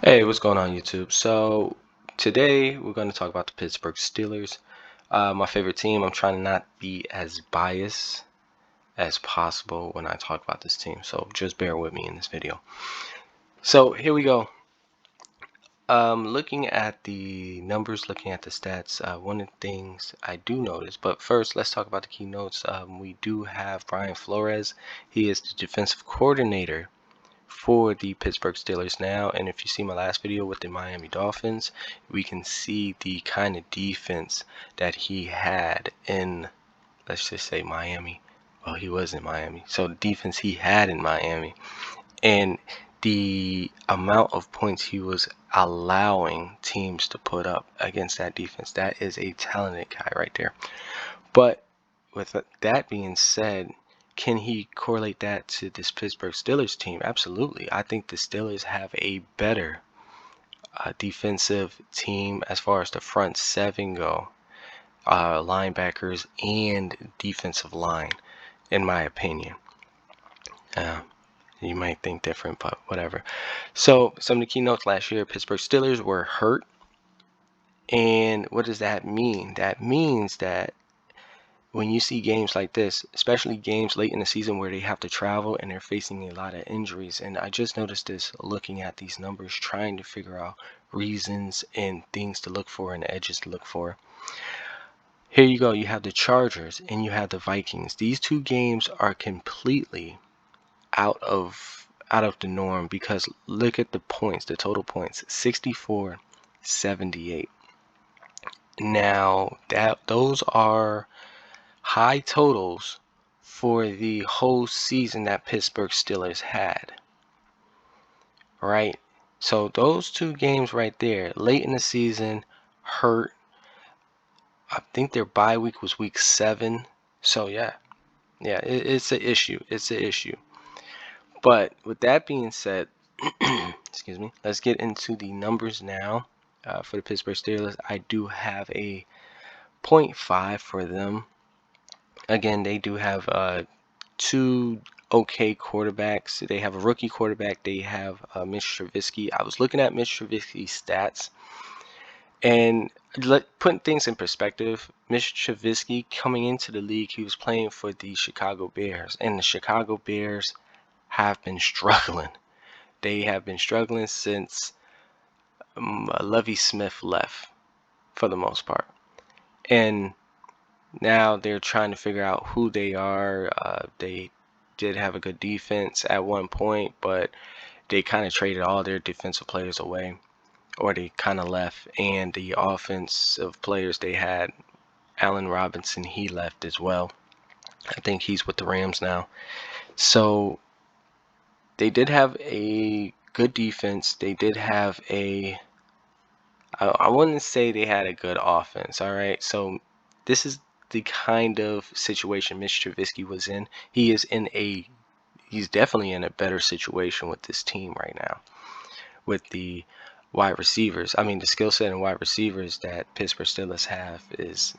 Hey, what's going on, YouTube? So today we're going to talk about the Pittsburgh Steelers, my favorite team. I'm trying to not be as biased as possible when I talk about this team, so just bear with me in this video. So here we go. Looking at the numbers, looking at the stats, one of the things I do notice, but first let's talk about the key notes. We do have Brian Flores. He is the defensive coordinator for the Pittsburgh Steelers now, and if you see my last video with the Miami Dolphins, we can see the kind of defense that he had in, let's just say, Miami. Well, he was in Miami, so the defense he had in Miami and the amount of points he was allowing teams to put up against that defense, that is a talented guy right there. But with that being said, can he correlate that to this Pittsburgh Steelers team? Absolutely. I think the Steelers have a better defensive team as far as the front seven go, linebackers and defensive line, in my opinion. You might think different, but whatever. So some of the key notes last year, Pittsburgh Steelers were hurt. And what does that mean? That means that when you see games like this, especially games late in the season where they have to travel and they're facing a lot of injuries, and I just noticed this looking at these numbers, trying to figure out reasons and things to look for and edges to look for. Here you go, you have the Chargers and you have the Vikings. These two games are completely out of the norm because look at the points, the total points, 64-78. Now those are high totals for the whole season that Pittsburgh Steelers had, right? So those two games right there, late in the season, hurt. I think their bye week was week 7. So yeah, it's an issue. It's an issue. But with that being said, excuse me, let's get into the numbers now for the Pittsburgh Steelers. I do have a 0.5 for them. Again, they do have two okay quarterbacks. They have a rookie quarterback. They have Mitch Trubisky. I was looking at Mitch Trubisky's stats and putting things in perspective. Mitch Trubisky coming into the league, he was playing for the Chicago Bears, and the Chicago Bears have been struggling. They have been struggling since Lovie Smith left, for the most part, and now they're trying to figure out who they are. They did have a good defense at one point, but they kind of traded all their defensive players away, or they kind of left. And the offensive players they had, Allen Robinson, he left as well. I think he's with the Rams now. So they did have a good defense. They did have I wouldn't say they had a good offense. All right. So this is the kind of situation Mitch Trubisky was in. He's definitely in a better situation with this team right now. With the wide receivers, I mean, the skill set and wide receivers that Pittsburgh Steelers have is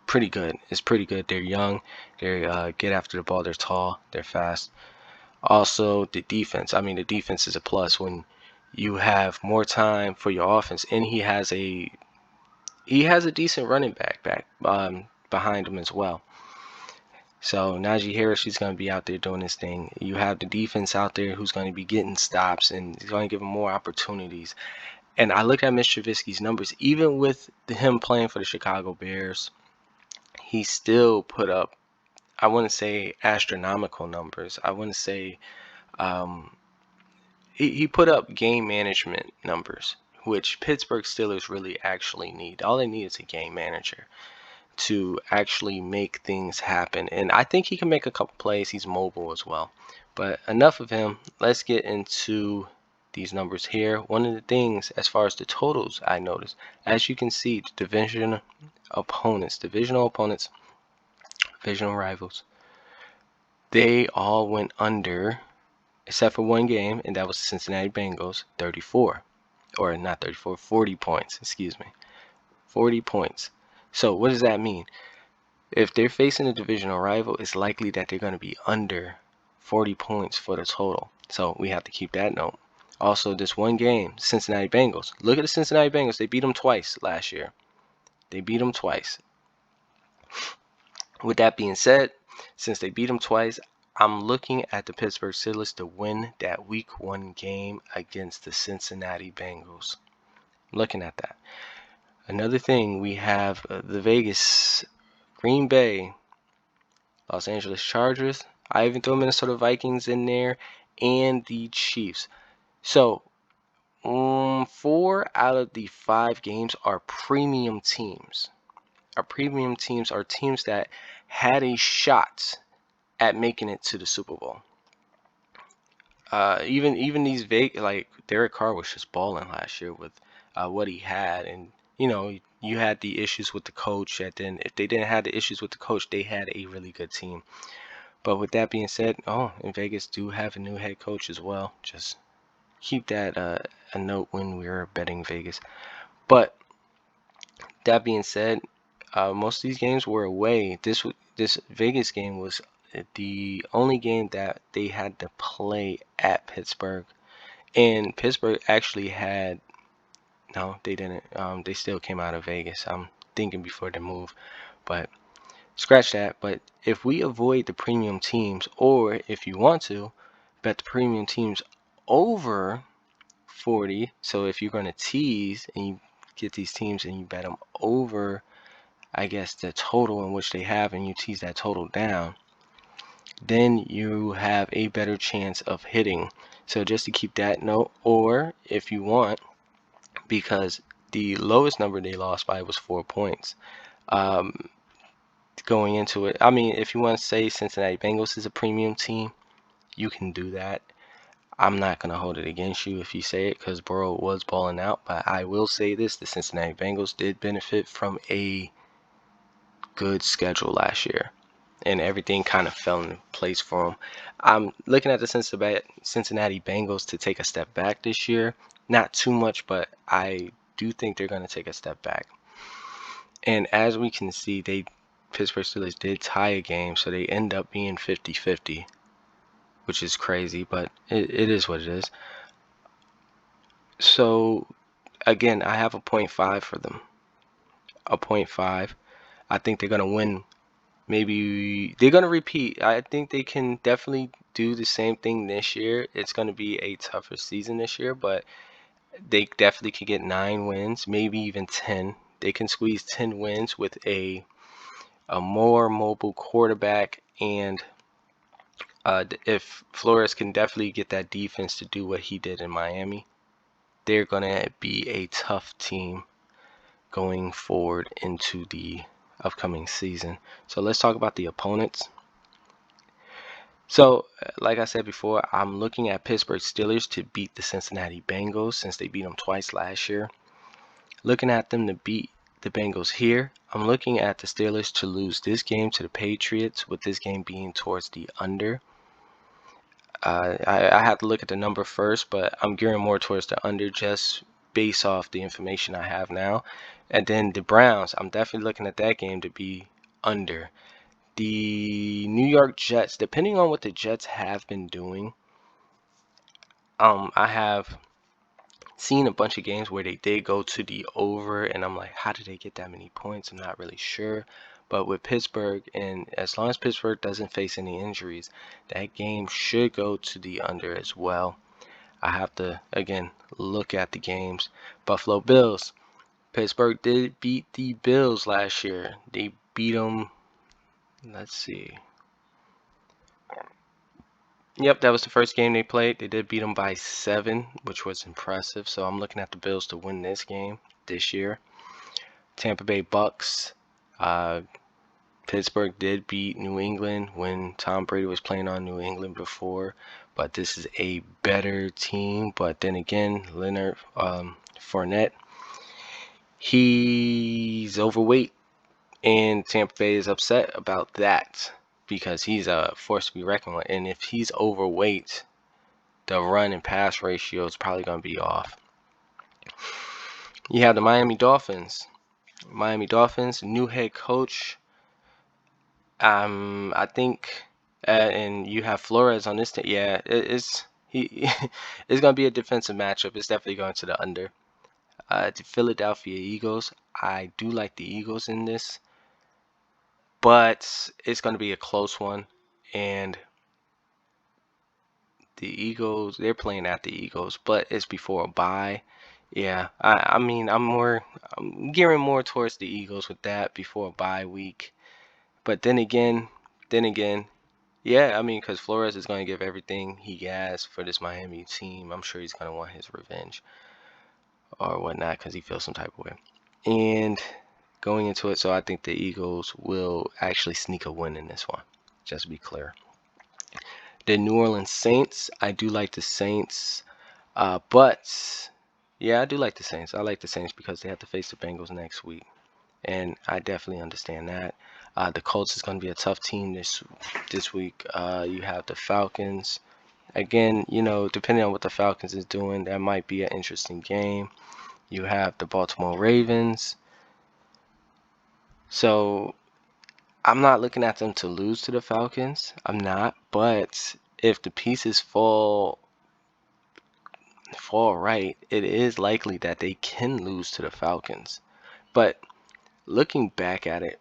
pretty good. It's pretty good. They're young. They get after the ball. They're tall. They're fast. Also, the defense. I mean, the defense is a plus when you have more time for your offense, and he has a decent running back behind him as well. So Najee Harris, he's going to be out there doing his thing. You have the defense out there who's going to be getting stops, and he's going to give him more opportunities. And I look at Mr. Trubisky's numbers, even with him playing for the Chicago Bears, he still put up, I wouldn't say astronomical numbers. I wouldn't say he put up game management numbers, which Pittsburgh Steelers really actually need. All they need is a game manager to actually make things happen. And I think he can make a couple plays. He's mobile as well. But enough of him. Let's get into these numbers here. One of the things as far as the totals I noticed, as you can see, the divisional opponents, divisional rivals, they all went under except for one game, and that was the Cincinnati Bengals, 34. Or not 34, 40 points, excuse me. 40 points. So what does that mean? If they're facing a divisional rival, it's likely that they're going to be under 40 points for the total. So we have to keep that note. Also, this one game, Cincinnati Bengals. Look at the Cincinnati Bengals. They beat them twice last year. They beat them twice. With that being said, since they beat them twice, I'm looking at the Pittsburgh Steelers to win that Week 1 game against the Cincinnati Bengals. I'm looking at that. Another thing, we have the Vegas, Green Bay, Los Angeles Chargers. I even throw Minnesota Vikings in there, and the Chiefs. So, 4 out of the 5 games are premium teams. Our premium teams are teams that had a shot at making it to the Super Bowl. Even these like Derek Carr was just balling last year with what he had, and you had the issues with the coach. And then if they didn't have the issues with the coach, they had a really good team. But with that being said, in Vegas do have a new head coach as well. Just keep that a note when we're betting Vegas. But that being said, most of these games were away. This Vegas game was the only game that they had to play at Pittsburgh, and Pittsburgh actually had no, they didn't. They still came out of Vegas. I'm thinking before the move, but scratch that. But if we avoid the premium teams, or if you want to bet the premium teams over 40, so if you're going to tease and you get these teams and you bet them over, I guess, the total in which they have, and you tease that total down, then you have a better chance of hitting. So just to keep that note, or if you want, because the lowest number they lost by was 4 points. Going into it, I mean, if you want to say Cincinnati Bengals is a premium team, you can do that. I'm not going to hold it against you if you say it, because Burrow was balling out. But I will say this, the Cincinnati Bengals did benefit from a good schedule last year, and everything kind of fell into place for them. I'm looking at the Cincinnati Bengals to take a step back this year. Not too much, but I do think they're going to take a step back. And as we can see, Pittsburgh Steelers did tie a game, so they end up being 50-50, which is crazy, but it is what it is. So, again, I have a 0.5 for them. A 0.5. I think they're going to win. Maybe they're going to repeat. I think they can definitely do the same thing this year. It's going to be a tougher season this year, but they definitely could get 9 wins, maybe even 10. They can squeeze 10 wins with a more mobile quarterback, and if Flores can definitely get that defense to do what he did in Miami, they're going to be a tough team going forward into the upcoming season. So let's talk about the opponents. So, like I said before, I'm looking at Pittsburgh Steelers to beat the Cincinnati Bengals, since they beat them twice last year. Looking at them to beat the Bengals here. I'm looking at the Steelers to lose this game to the Patriots, with this game being towards the under. I have to look at the number first, but I'm gearing more towards the under just based off the information I have now. And then the Browns, I'm definitely looking at that game to be under. The New York Jets, depending on what the Jets have been doing, I have seen a bunch of games where they did go to the over, and I'm like, how did they get that many points? I'm not really sure. But with Pittsburgh, and as long as Pittsburgh doesn't face any injuries, that game should go to the under as well. I have to, again, look at the games. Buffalo Bills. Pittsburgh did beat the Bills last year. They beat them, let's see. Yep, that was the first game they played. They did beat them by 7, which was impressive. So I'm looking at the Bills to win this game this year. Tampa Bay Bucks. Pittsburgh did beat New England when Tom Brady was playing on New England before, but this is a better team. But then again, Leonard Fournette, he's overweight, and Tampa Bay is upset about that because he's a force to be reckoned with. And if he's overweight, the run and pass ratio is probably going to be off. You have the Miami Dolphins. Miami Dolphins, new head coach. I think, and you have Flores on this team. Yeah, He it's gonna be a defensive matchup. It's definitely going to the under. The Philadelphia Eagles. I do like the Eagles in this, but it's gonna be a close one. And the Eagles, they're playing at the Eagles, but it's before a bye. Yeah, I mean, I'm gearing more towards the Eagles with that before a bye week. But then again, yeah, I mean, because Flores is going to give everything he has for this Miami team. I'm sure he's going to want his revenge or whatnot because he feels some type of way. And going into it, so I think the Eagles will actually sneak a win in this one, just to be clear. The New Orleans Saints, I do like the Saints, but yeah, I do like the Saints. I like the Saints because they have to face the Bengals next week, and I definitely understand that. The Colts is going to be a tough team this week. You have the Falcons. Again, depending on what the Falcons is doing, that might be an interesting game. You have the Baltimore Ravens. So I'm not looking at them to lose to the Falcons. I'm not, but if the pieces fall right, it is likely that they can lose to the Falcons. But looking back at it,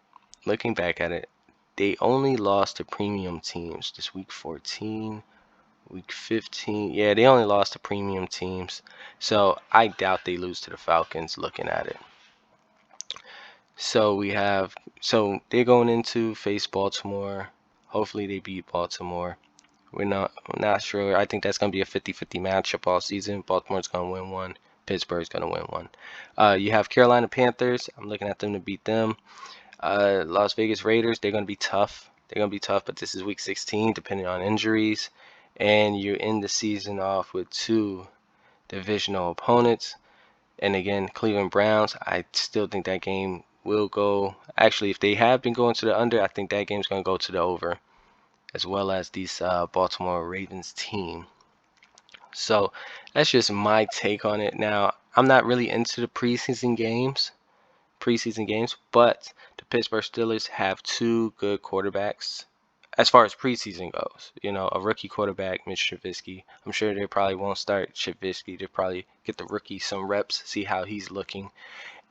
they only lost to premium teams this week 14, week 15. Yeah, they only lost to premium teams. So I doubt they lose to the Falcons looking at it. So they're going into face Baltimore. Hopefully they beat Baltimore. We're not sure. I think that's going to be a 50-50 matchup all season. Baltimore's going to win one. Pittsburgh's going to win one. You have Carolina Panthers. I'm looking at them to beat them. Las Vegas Raiders, they're going to be tough. But this is week 16, depending on injuries. And you end the season off with two divisional opponents. And again, Cleveland Browns, I still think that game will go. Actually, if they have been going to the under, I think that game's going to go to the over, as well as these Baltimore Ravens team. So that's just my take on it. Now, I'm not really into the preseason games, but the Pittsburgh Steelers have two good quarterbacks as far as preseason goes. A rookie quarterback, Mitch Trubisky. I'm sure they probably won't start Trubisky. They'll probably get the rookie some reps, see how he's looking,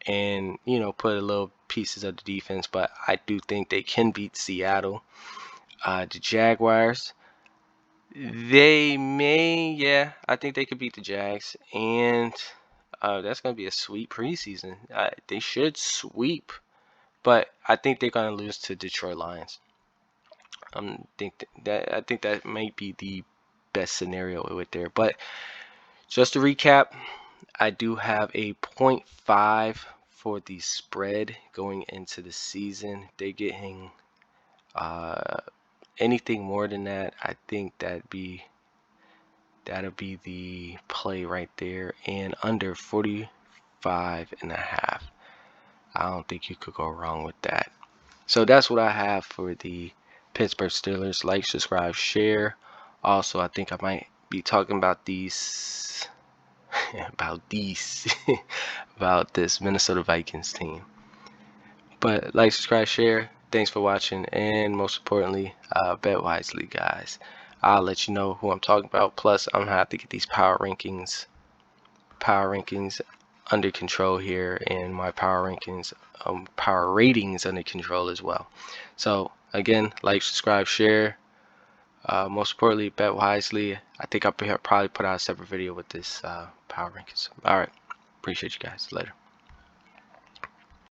and put a little pieces of the defense. But I do think they can beat Seattle. The Jaguars, they may, yeah, I think they could beat the Jags, and that's going to be a sweet preseason. They should sweep, but I think they're going to lose to Detroit Lions. I think that might be the best scenario with there. But just to recap, I do have a 0.5 for the spread going into the season. They're getting anything more than that, I think that'll be the play right there. And under 45.5, I don't think you could go wrong with that. So that's what I have for the Pittsburgh Steelers. Like, subscribe, share. Also, I think I might be talking about these about this Minnesota Vikings team. But like, subscribe, share. Thanks for watching, and most importantly, bet wisely, guys. I'll let you know who I'm talking about. Plus, I'm gonna have to get these power rankings under control here, and my power ratings under control as well. So again, like, subscribe, share. Most importantly, bet wisely. I think I'll probably put out a separate video with this power rankings. All right, appreciate you guys. Later.